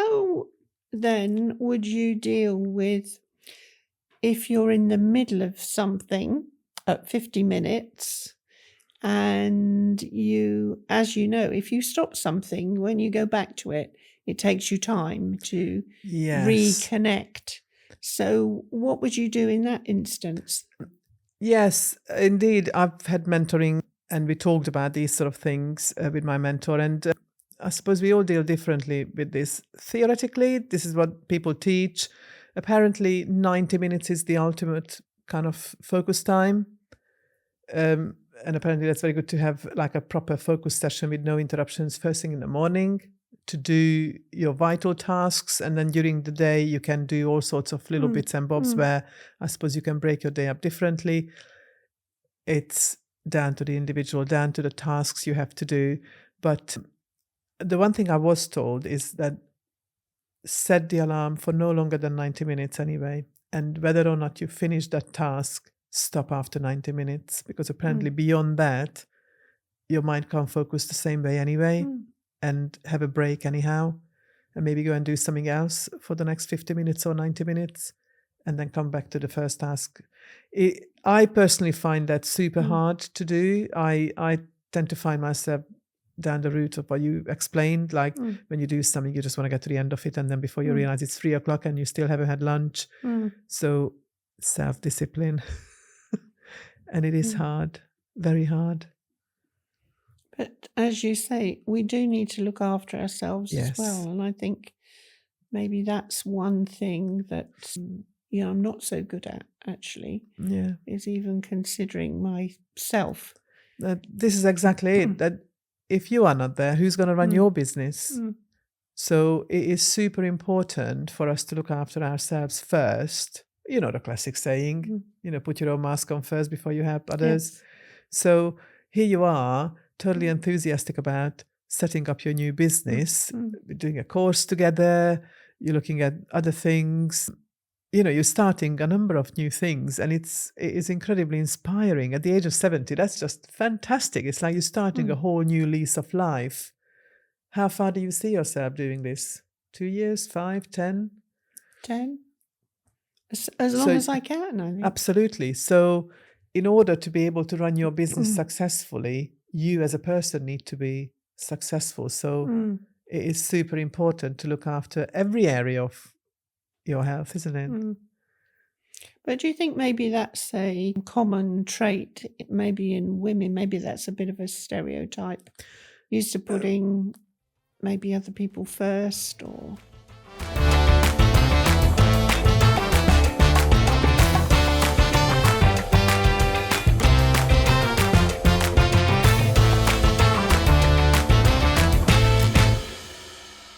how then would you deal with if you're in the middle of something at 50 minutes and as you know, if you stop something, when you go back to it, it takes you time to Yes. reconnect. So what would you do in that instance? Yes, indeed. I've had mentoring and we talked about these sort of things with my mentor. And I suppose we all deal differently with this. Theoretically, this is what people teach. Apparently, 90 minutes is the ultimate kind of focus time. And apparently that's very good to have like a proper focus session with no interruptions first thing in the morning to do your vital tasks. And then during the day, you can do all sorts of little bits and bobs where I suppose you can break your day up differently. It's down to the individual, down to the tasks you have to do. But the one thing I was told is that set the alarm for no longer than 90 minutes anyway. And whether or not you finish that task, stop after 90 minutes, because apparently beyond that, your mind can't focus the same way anyway, and have a break anyhow, and maybe go and do something else for the next 50 minutes or 90 minutes, and then come back to the first task. I personally find that super hard to do. I tend to find myself down the route of what you explained, like when you do something, you just want to get to the end of it, and then before you realize it's 3:00 and you still haven't had lunch. So self-discipline. And it is hard, very hard. But as you say, we do need to look after ourselves as well. Yes. And I think maybe that's one thing that I'm not so good at, actually, Yeah. is even considering myself. This is exactly it. That if you are not there, who's going to run your business? So it is super important for us to look after ourselves first. You know the classic saying, put your own mask on first before you help others. Yes. So here you are, totally enthusiastic about setting up your new business, We're doing a course together, you're looking at other things, you're starting a number of new things, and it is incredibly inspiring. At the age of 70, that's just fantastic. It's like you're starting a whole new lease of life. How far do you see yourself doing this? 2 years, 5, 10? 10? As long as I can, I think. Absolutely. So in order to be able to run your business successfully, you as a person need to be successful. So it is super important to look after every area of your health, isn't it? But do you think maybe that's a common trait, maybe in women? Maybe that's a bit of a stereotype, used to putting maybe other people first, or...